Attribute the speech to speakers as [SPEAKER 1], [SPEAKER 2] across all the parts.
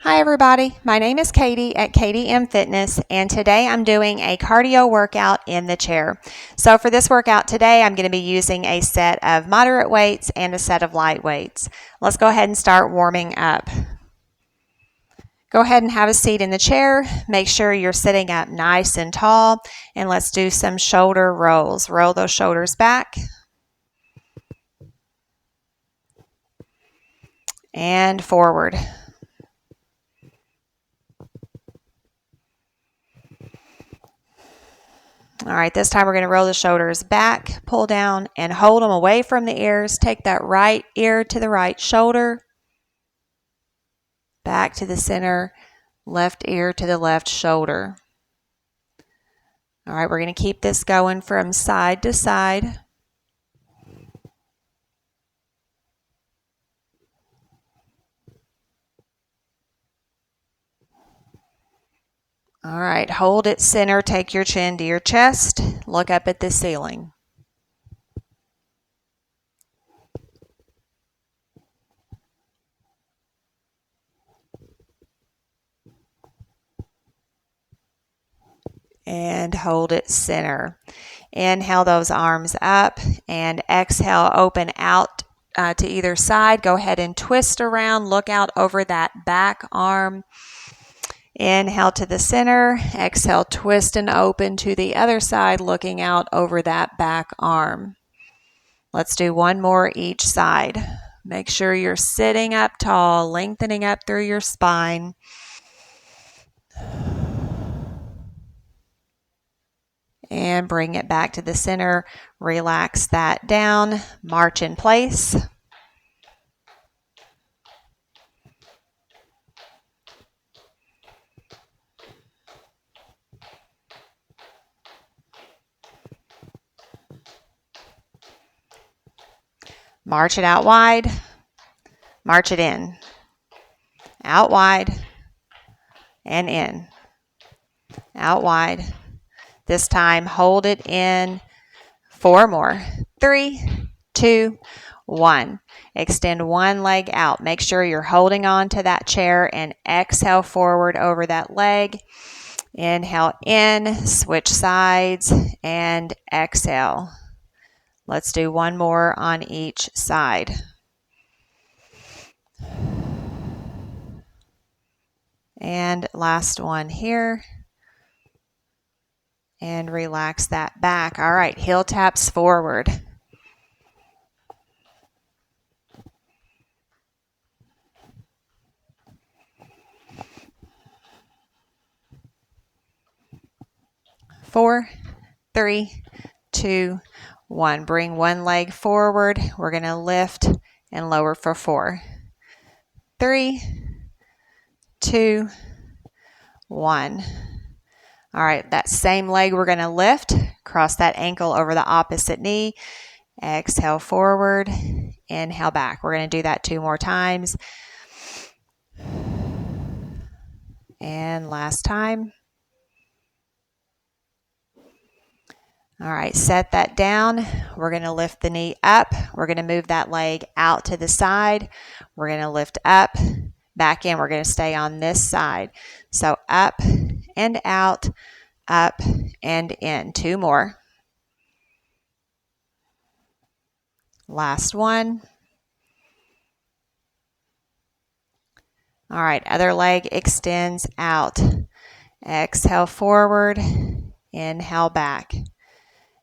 [SPEAKER 1] Hi everybody, my name is Katie at KatieMFitness, and today I'm doing a cardio workout in the chair. So for this workout today, I'm going to be using a set of moderate weights and a set of light weights. Let's go ahead and start warming up. Go ahead and have a seat in the chair. Make sure you're sitting up nice and tall, and let's do some shoulder rolls. Roll those shoulders back and forward. All right, this time we're going to roll the shoulders back, pull down, and hold them away from the ears. Take that right ear to the right shoulder, back to the center, left ear to the left shoulder. All right, we're going to keep this going from side to side. All right, hold it center, take your chin to your chest, look up at the ceiling. And hold it center. Inhale those arms up and exhale, open out to either side. Go ahead and twist around, look out over that back arm. Inhale to the center, exhale, twist and open to the other side, looking out over that back arm. Let's do one more each side. Make sure you're sitting up tall, lengthening up through your spine. And bring it back to the center. Relax that down. March in place. March it out wide. March it in. Out wide and in. Out wide. This time, hold it in. 4 more. 3, 2, 1. Extend one leg out. Make sure you're holding on to that chair and exhale forward over that leg. Inhale in, switch sides, and exhale. Let's do one more on each side. And last one here. And relax that back. All right, heel taps forward. Four, 3, 2, 1. Bring one leg forward. We're going to lift and lower for 4. 3, 2, 1. All right, that same leg we're going to lift. Cross that ankle over the opposite knee. Exhale forward. Inhale back. We're going to do that 2 more times. And last time. All right, set that down. We're going to lift the knee up. We're going to move that leg out to the side. We're going to lift up, back in. We're going to stay on this side. So up and out, up and in. 2 more. Last one. All right, other leg extends out. Exhale forward, inhale back.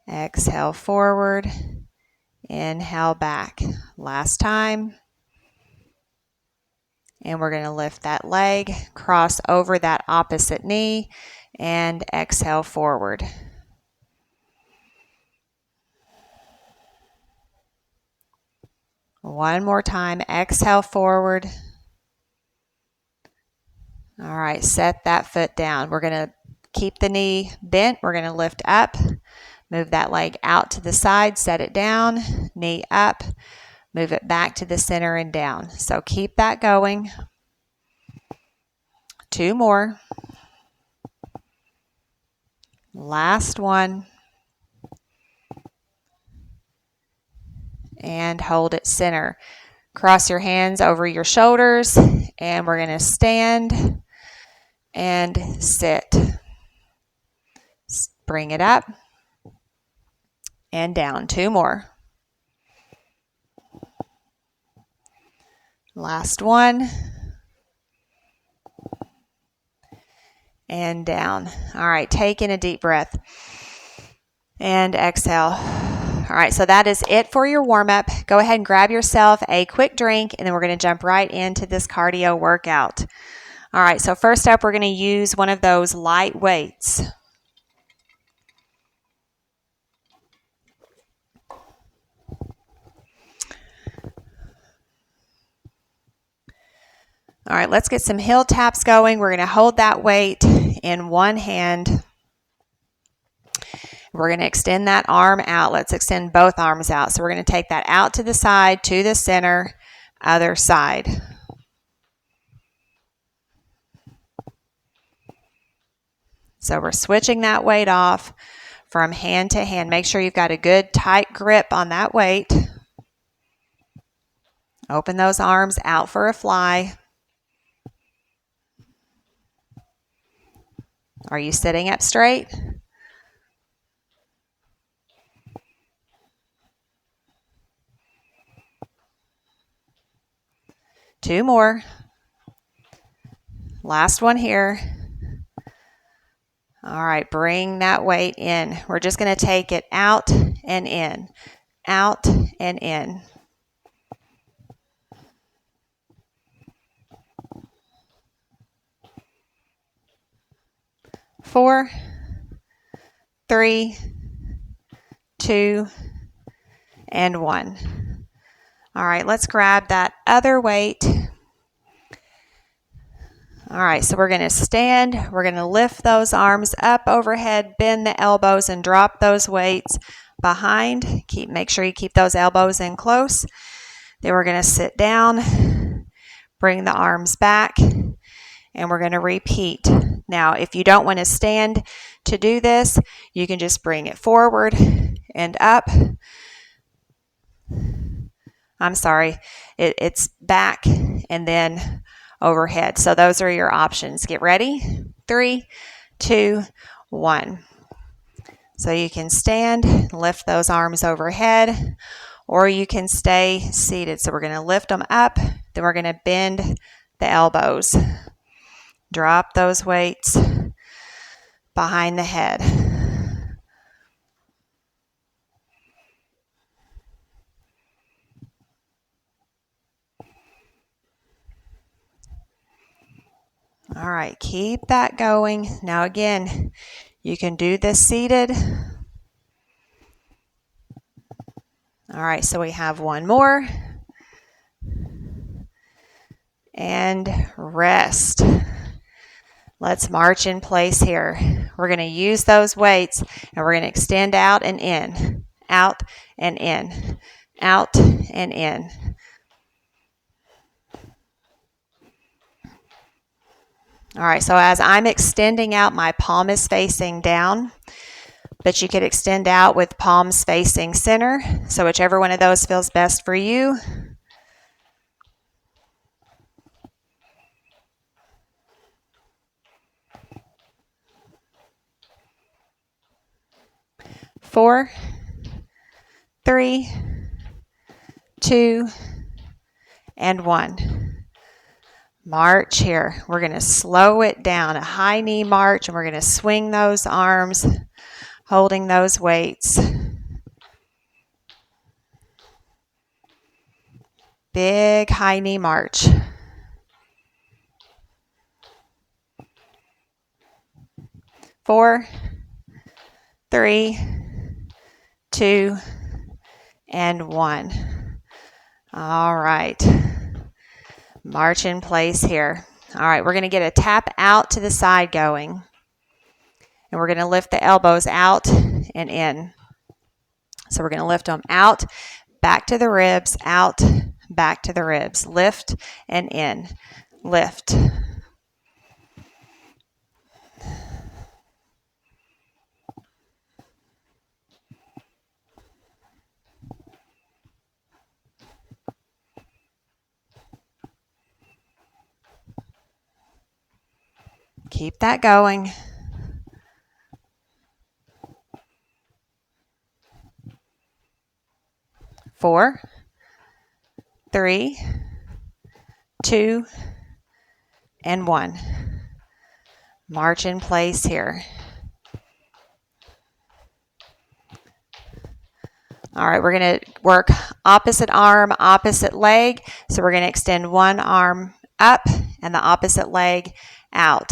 [SPEAKER 1] Exhale forward, inhale back. Last time. And we're going to lift that leg, cross over that opposite knee, and exhale forward. One more time, exhale forward. All right, set that foot down. We're going to keep the knee bent. We're going to lift up, move that leg out to the side, set it down, knee up, move it back to the center and down. So keep that going. 2 more. Last one. And hold it center. Cross your hands over your shoulders, and we're going to stand and sit. Bring it up and down. 2 more. Last one. And down. All right, take in a deep breath and exhale. All right, so that is it for your warm-up. Go ahead and grab yourself a quick drink, and then we're going to jump right into this cardio workout. All right, so first up, we're going to use one of those light weights. All right, let's get some heel taps going. We're going to hold that weight in one hand. We're going to extend that arm out. Let's extend both arms out. So we're going to take that out to the side, to the center, other side. So we're switching that weight off from hand to hand. Make sure you've got a good tight grip on that weight. Open those arms out for a fly. Are you sitting up straight? Two more. Last one here. All right, bring that weight in. We're just going to take it out and in, out and in. 4, 3, 2, and 1. All right, let's grab that other weight. All right, so we're going to stand. We're going to lift those arms up overhead, bend the elbows, and drop those weights behind. Make sure you keep those elbows in close. Then we're going to sit down, bring the arms back, and we're going to repeat. Now, if you don't want to stand to do this, you can just bring it forward and up. I'm sorry, it's back and then overhead. So those are your options. Get ready. 3, 2, 1. So you can stand, lift those arms overhead, or you can stay seated. So we're going to lift them up, then we're going to bend the elbows. Drop those weights behind the head. All right, keep that going. Now again, you can do this seated. All right, so we have one more. And rest. Let's march in place here. We're going to use those weights and we're going to extend out and in, out and in, out and in. All right, so as I'm extending out, my palm is facing down, but you could extend out with palms facing center. So whichever one of those feels best for you. Four, 3, 2, and 1. March here. We're going to slow it down, a high knee march, and we're going to swing those arms, holding those weights. Big high knee march. 4, 3, 2, and 1. All right. March in place here. All right, we're going to get a tap out to the side going. And we're going to lift the elbows out and in. So we're going to lift them out, back to the ribs, out, back to the ribs. Lift and in. Lift. Keep that going. 4, 3, 2, and 1. March in place here. All right, we're going to work opposite arm, opposite leg. So we're going to extend one arm up and the opposite leg out.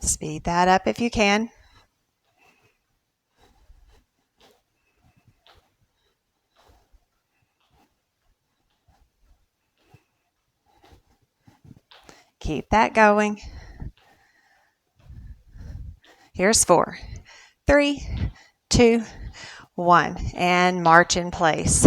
[SPEAKER 1] Speed that up if you can. Keep that going. Here's 4, 3, 2, 1, and march in place.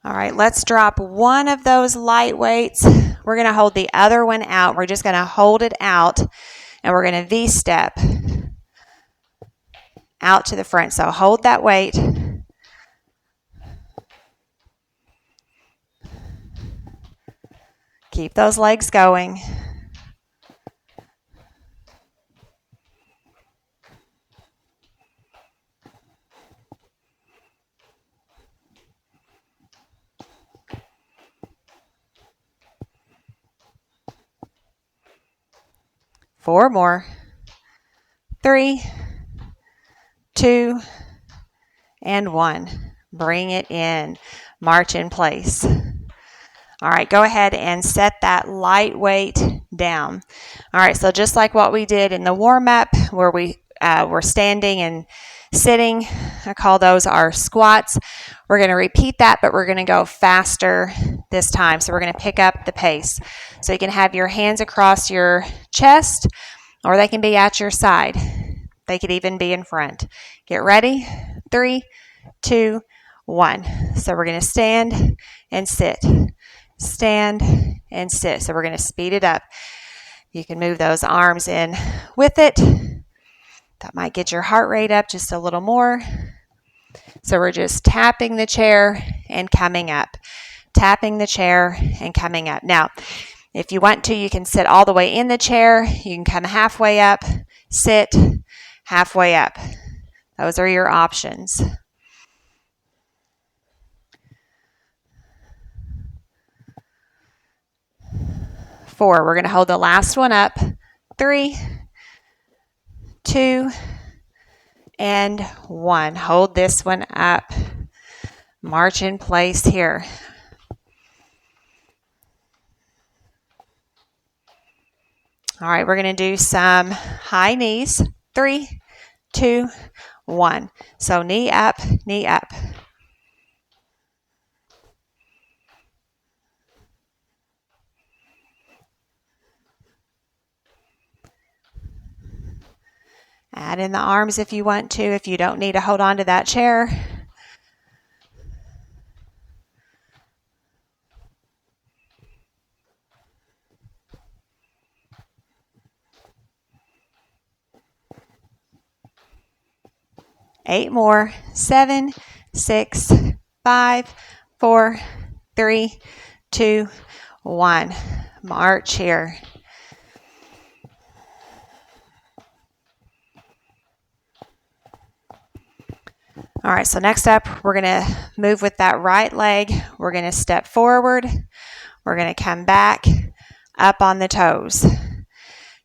[SPEAKER 1] All right, let's drop one of those light weights. We're going to hold the other one out. We're just going to hold it out, and we're going to V-step out to the front. So hold that weight. Keep those legs going. Four more. 3, 2, and 1. Bring it in. March in place. All right, go ahead and set that light weight down. All right, so just like what we did in the warm-up where we were standing and sitting, I call those our squats. We're going to repeat that, but we're going to go faster this time. So we're going to pick up the pace. So you can have your hands across your chest, or they can be at your side. They could even be in front. Get ready. 3, 2, 1. So we're going to stand and sit. Stand and sit. So we're going to speed it up. You can move those arms in with it. That might get your heart rate up just a little more. So we're just tapping the chair and coming up. Tapping the chair and coming up. Now, if you want to, you can sit all the way in the chair. You can come halfway up, sit, halfway up. Those are your options. 4, we're going to hold the last one up. 3, 2, and 1. Hold this one up. March in place here. All right, we're going to do some high knees. 3, 2, 1. So knee up, knee up. Add in the arms if you want to, if you don't need to hold on to that chair. Eight more. 7, 6, 5, 4, 3, 2, 1. March here. All right, so next up, we're going to move with that right leg. We're going to step forward. We're going to come back up on the toes.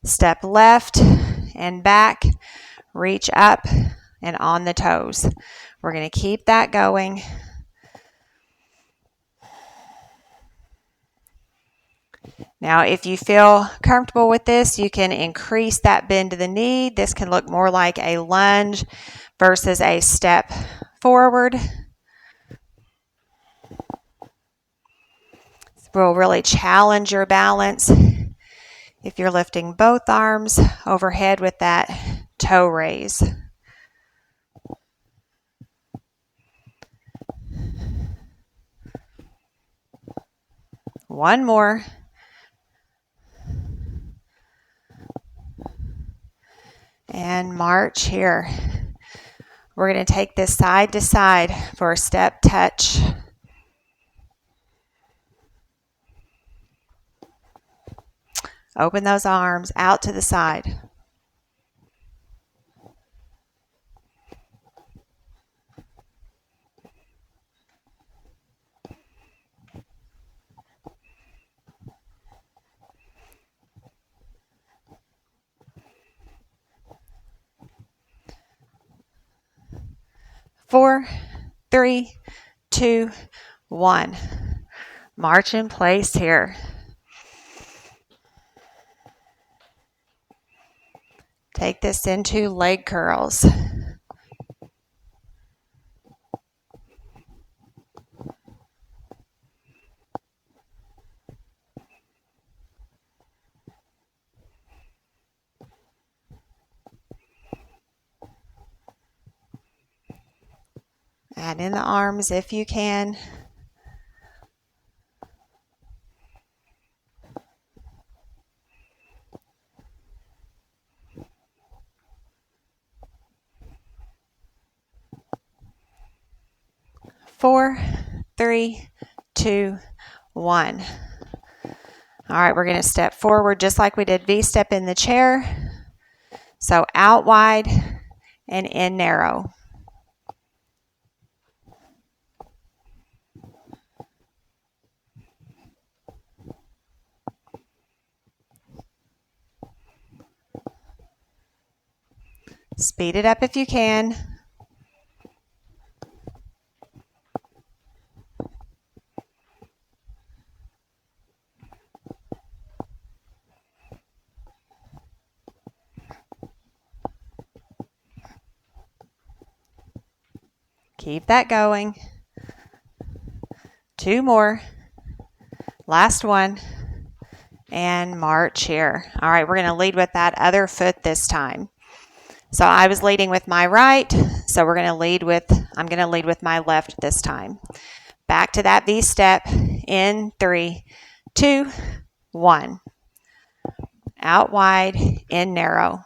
[SPEAKER 1] Step left and back, reach up and on the toes. We're going to keep that going. Now, if you feel comfortable with this, you can increase that bend to the knee. This can look more like a lunge versus a step forward. This will really challenge your balance if you're lifting both arms overhead with that toe raise. One more. And march here. We're going to take this side to side for a step touch. Open those arms out to the side. Four, three, two, one. March in place here. Take this into leg curls. Add in the arms if you can. Four, three, two, one. All right, we're going to step forward just like we did V-step in the chair. So out wide and in narrow. Speed it up if you can. Keep that going. Two more. Last one. And march here. All right, we're going to lead with that other foot this time. So I was leading with my right, so I'm going to lead with my left this time. Back to that V-step in 3, 2, 1. Out wide, in narrow.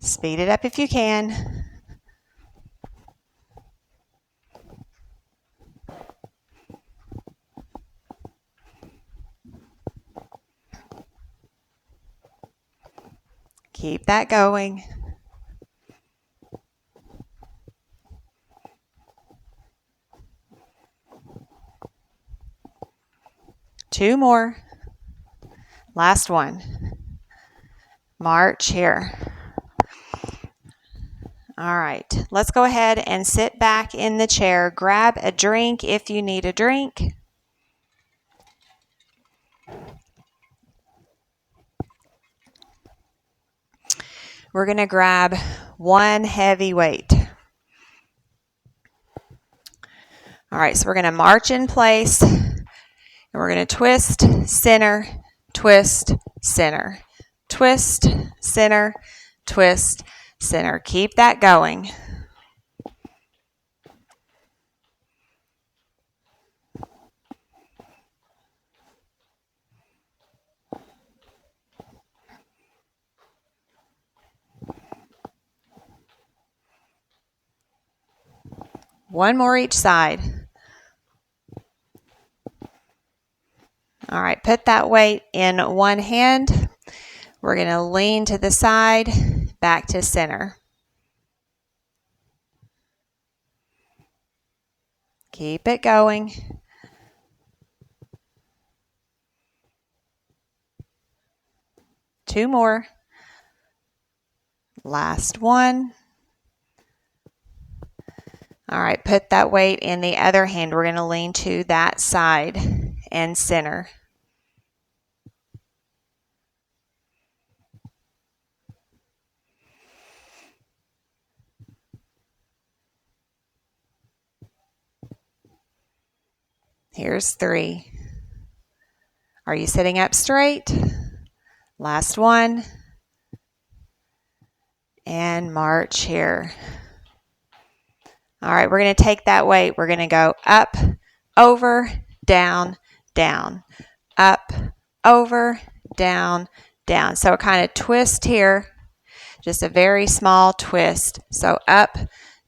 [SPEAKER 1] Speed it up if you can. Keep that going. Two more. Last one. March here. All right, let's go ahead and sit back in the chair. Grab a drink if you need a drink. We're going to grab one heavy weight. All right, so we're going to march in place, and we're going to twist, center, twist, center. Twist, center, twist, center. Keep that going. One more each side. All right, put that weight in one hand. We're going to lean to the side, back to center. Keep it going. Two more. Last one. All right, put that weight in the other hand. We're going to lean to that side and center. Here's 3. Are you sitting up straight? Last one. And march here. All right, we're going to take that weight. We're going to go up, over, down, down. Up, over, down, down. So a kind of twist here. Just a very small twist. So up,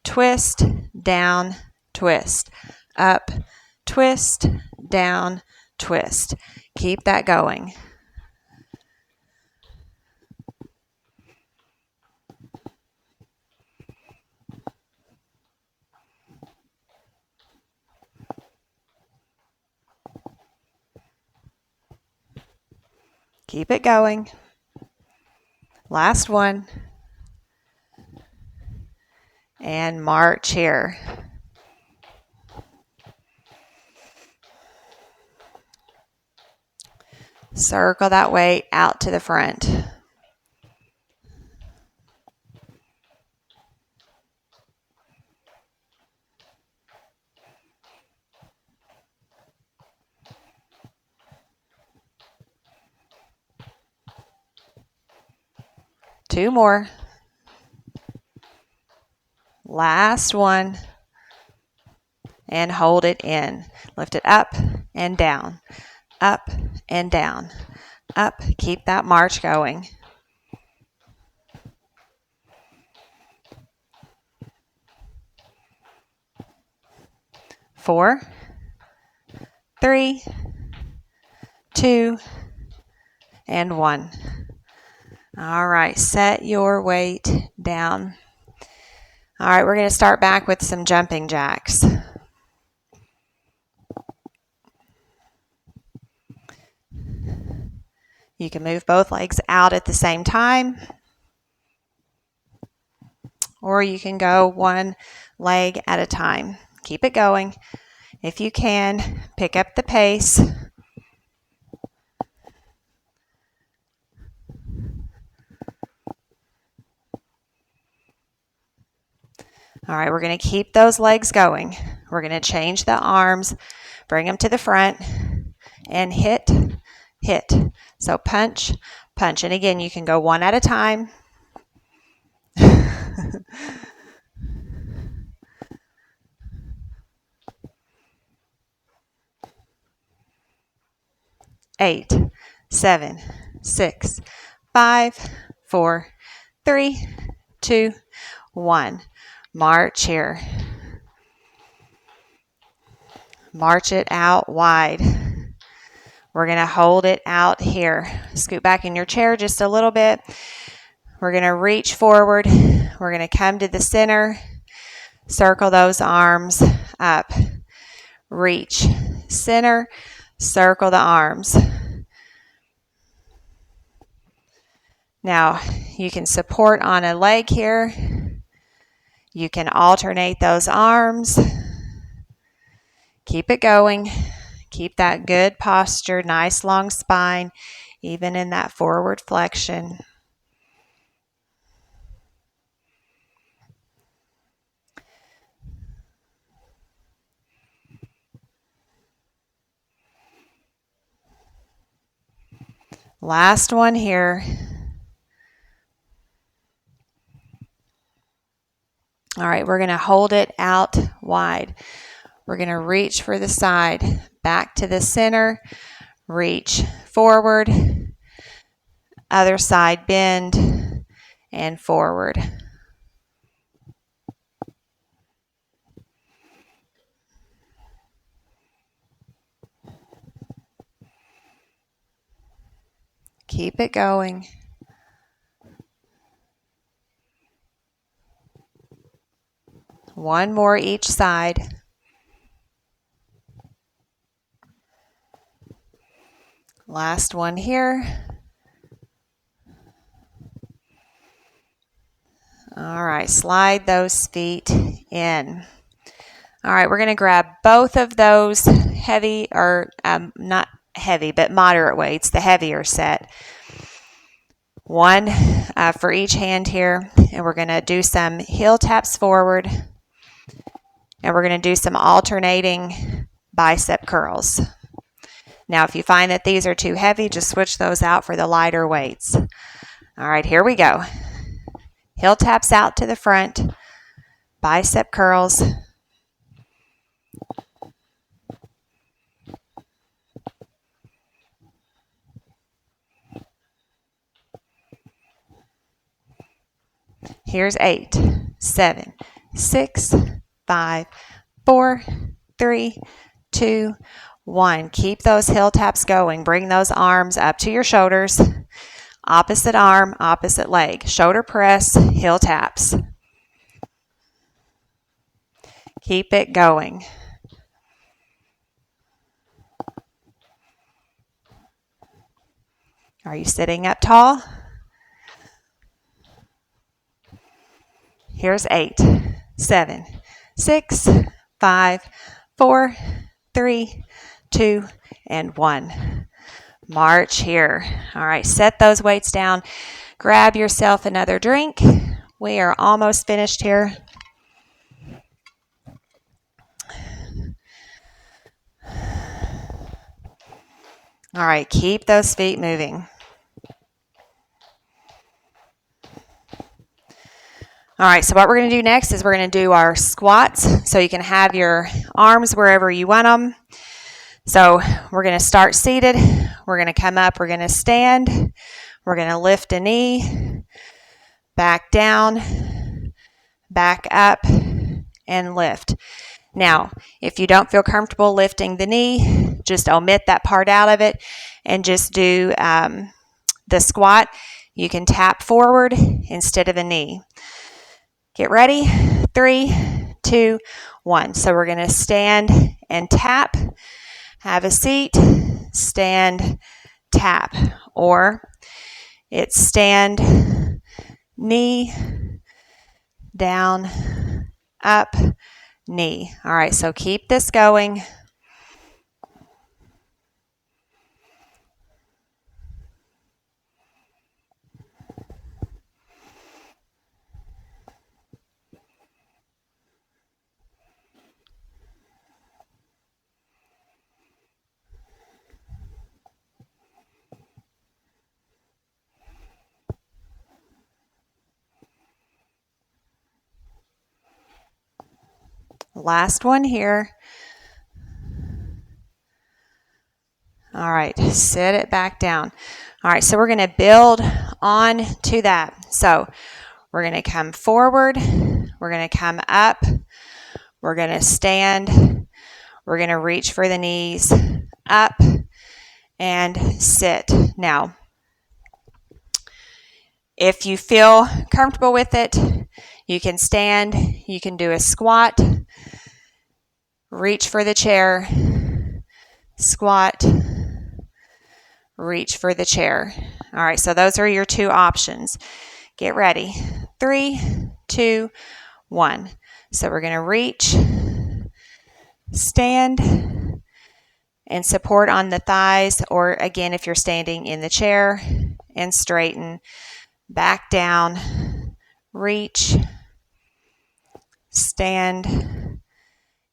[SPEAKER 1] twist, down, twist. Up, twist, down, twist. Keep that going. Keep it going. Last one. And march here. Circle that weight out to the front. Two more. Last one. And hold it in. Lift it up and down. Up and down. Up. Keep that march going. Four, three, two, and one. All right, set your weight down. All right, we're going to start back with some jumping jacks. You can move both legs out at the same time, or you can go one leg at a time. Keep it going. If you can, pick up the pace. All right, we're going to keep those legs going. We're going to change the arms, bring them to the front, and hit, hit. So punch, punch. And again, you can go one at a time. 8, 7, 6, 5, 4, 3, 2, 1. March here. March it out wide. We're going to hold it out here. Scoot back in your chair just a little bit. We're going to reach forward. We're going to come to the center. Circle those arms up. Reach. Center. Circle the arms. Now, you can support on a leg here. You can alternate those arms. Keep it going. Keep that good posture, nice long spine, even in that forward flexion. Last one here. All right, we're going to hold it out wide. We're going to reach for the side, back to the center, reach forward, other side bend, and forward. Keep it going. One more each side. Last one here. All right, slide those feet in. All right, we're going to grab both of those heavy, or not heavy, but moderate weights, the heavier set. One for each hand here, and we're going to do some heel taps forward, and we're going to do some alternating bicep curls. Now, if you find that these are too heavy, just switch those out for the lighter weights. All right, here we go. Heel taps out to the front, bicep curls. Here's 8, 7, 6, 5, 4, 3, 2, 1. Keep those heel taps going. Bring those arms up to your shoulders. Opposite arm, opposite leg. Shoulder press, heel taps. Keep it going. Are you sitting up tall? Here's 8, 7, 6, 5, 4, 3, 2, and 1. March here. All right, set those weights down. Grab yourself another drink. We are almost finished here. All right, keep those feet moving. All right, so what we're going to do next is we're going to do our squats. So you can have your arms wherever you want them. So we're going to start seated. We're going to come up. We're going to stand. We're going to lift a knee, back down, back up, and lift. Now, if you don't feel comfortable lifting the knee, just omit that part out of it and just do the squat. You can tap forward instead of a knee. Get ready. 3, 2, 1. So we're going to stand and tap. Have a seat, stand, tap. Or it's stand, knee, down, up, knee. All right, so keep this going. Last one here. All right, sit it back down. All right, so we're going to build on to that. So we're going to come forward. We're going to come up. We're going to stand. We're going to reach for the knees, up, and sit. Now, if you feel comfortable with it, you can stand. You can do a squat. Reach for the chair. Squat. Reach for the chair. All right, so those are your two options. Get ready. 3, 2, 1. So we're going to reach, stand, and support on the thighs, or again, if you're standing in the chair, and straighten, back down, reach, stand,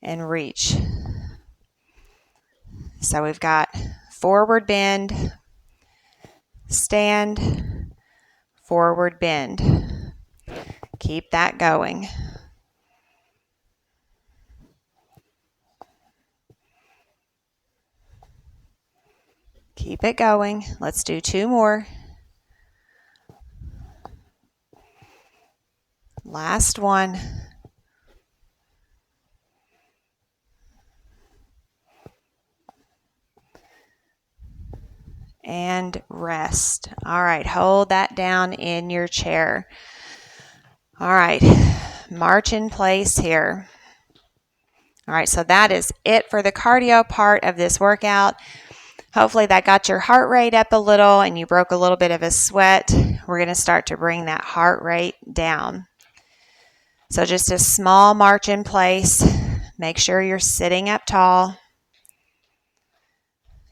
[SPEAKER 1] and reach. So we've got forward bend, stand, forward bend. Keep that going. Keep it going. Let's do 2 more. Last one. And rest. All right, hold that down in your chair. All right, march in place here. All right, so that is it for the cardio part of this workout. Hopefully that got your heart rate up a little and you broke a little bit of a sweat. We're going to start to bring that heart rate down. So just a small march in place. Make sure you're sitting up tall.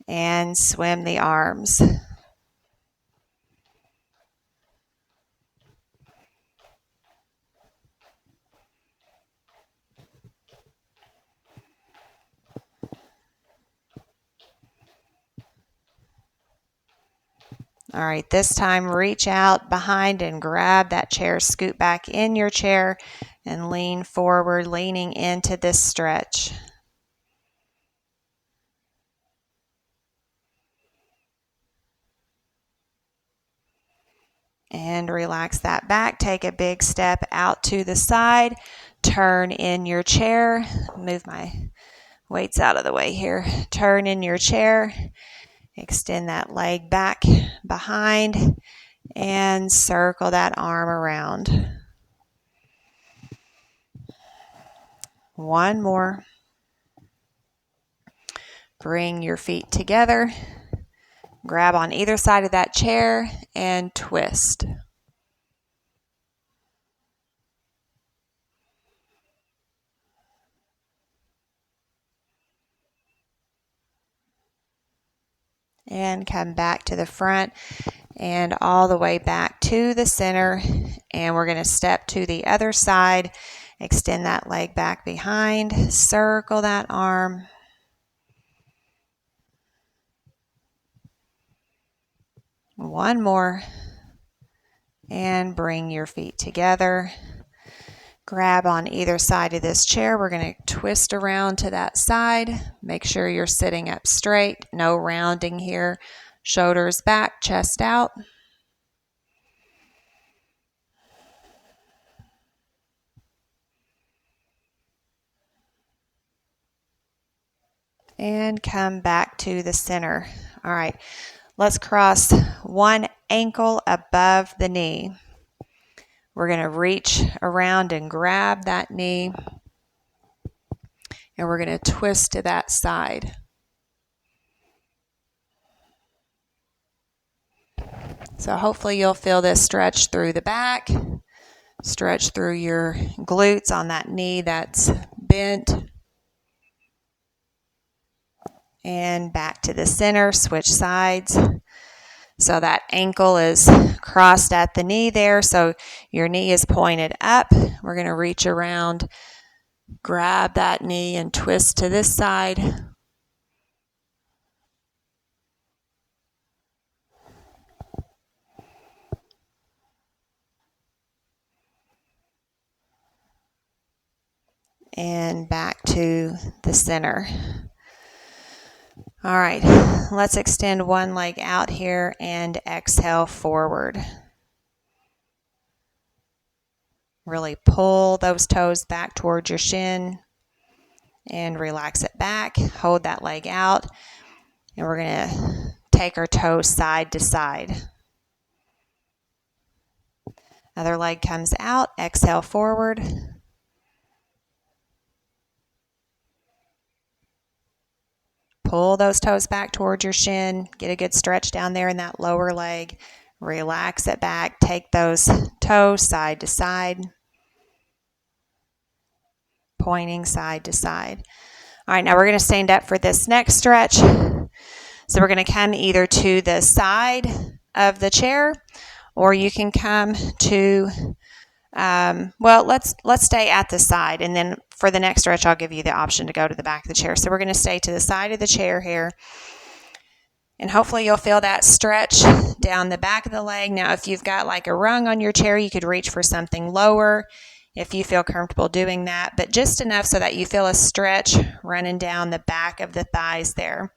[SPEAKER 1] And swim the arms. All right, this time reach out behind and grab that chair, scoot back in your chair and lean forward, leaning into this stretch. And relax that back. Take a big step out to the side. Turn in your chair. Move my weights out of the way here. Turn in your chair. Extend that leg back behind and circle that arm around. One more. Bring your feet together. Grab on either side of that chair and twist. And come back to the front and all the way back to the center. And we're going to step to the other side. Extend that leg back behind. Circle that arm. One more. And bring your feet together. Grab on either side of this chair. We're going to twist around to that side. Make sure you're sitting up straight. No rounding here. Shoulders back, chest out. And come back to the center. All right, let's cross one ankle above the knee. We're going to reach around and grab that knee. And we're going to twist to that side. So hopefully you'll feel this stretch through the back. Stretch through your glutes on that knee that's bent. And back to the center, switch sides. So that ankle is crossed at the knee there, so your knee is pointed up. We're going to reach around, grab that knee and twist to this side. And back to the center. All right, let's extend one leg out here and exhale forward. Really pull those toes back towards your shin and relax it back. Hold that leg out, and we're going to take our toes side to side. Other leg comes out, exhale forward. Pull those toes back towards your shin. Get a good stretch down there in that lower leg. Relax it back. Take those toes side to side. Pointing side to side. All right, now we're going to stand up for this next stretch. So we're going to come either to the side of the chair, or you can come to, let's stay at the side, and then for the next stretch, I'll give you the option to go to the back of the chair. So we're going to stay to the side of the chair here, and hopefully you'll feel that stretch down the back of the leg. Now, if you've got like a rung on your chair, you could reach for something lower if you feel comfortable doing that, but just enough so that you feel a stretch running down the back of the thighs there.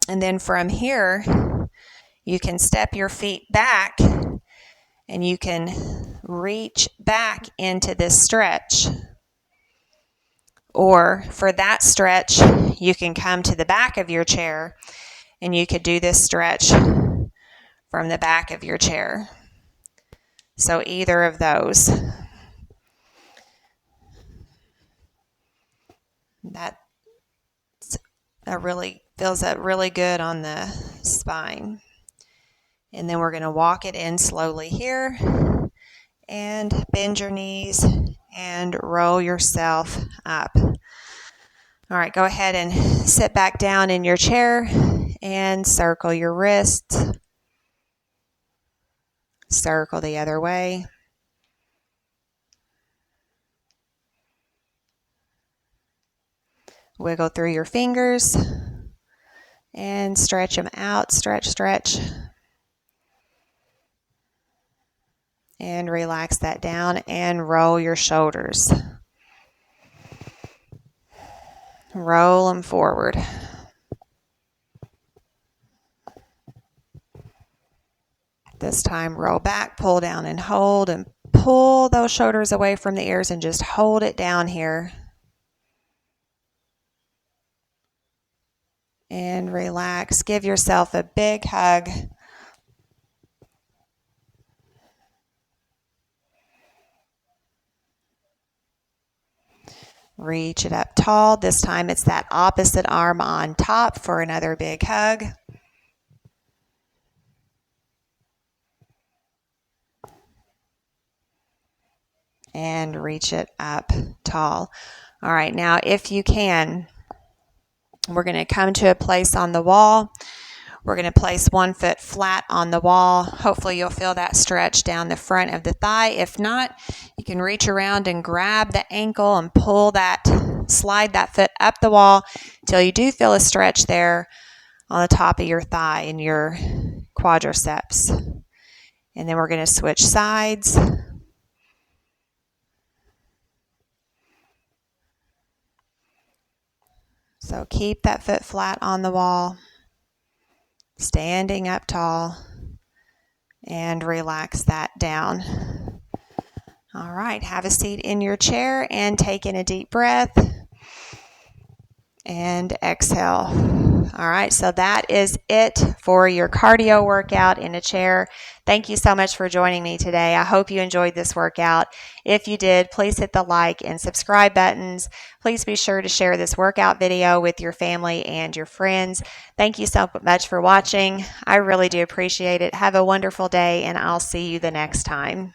[SPEAKER 1] And then from here, you can step your feet back and you can reach back into this stretch. Or for that stretch, you can come to the back of your chair and you could do this stretch from the back of your chair. So either of those. That really feels really good on the spine. And then we're going to walk it in slowly here and bend your knees and roll yourself up. All right, go ahead and sit back down in your chair and circle your wrists. Circle the other way. Wiggle through your fingers. And stretch them out. Stretch, stretch. And relax that down and roll your shoulders. Roll them forward. This time, roll back, pull down and hold, and pull those shoulders away from the ears and just hold it down here. And relax. Give yourself a big hug. Reach it up tall. This time it's that opposite arm on top for another big hug. And reach it up tall. All right, now if you can, we're going to come to a place on the wall. We're going to place one foot flat on the wall. Hopefully you'll feel that stretch down the front of the thigh. If not, you can reach around and grab the ankle and slide that foot up the wall till you do feel a stretch there on the top of your thigh and your quadriceps. And then we're going to switch sides. So keep that foot flat on the wall, standing up tall, and relax that down. All right, have a seat in your chair and take in a deep breath and exhale. All right, so that is it for your cardio workout in a chair. Thank you so much for joining me today. I hope you enjoyed this workout. If you did, please hit the like and subscribe buttons. Please be sure to share this workout video with your family and your friends. Thank you so much for watching. I really do appreciate it. Have a wonderful day, and I'll see you the next time.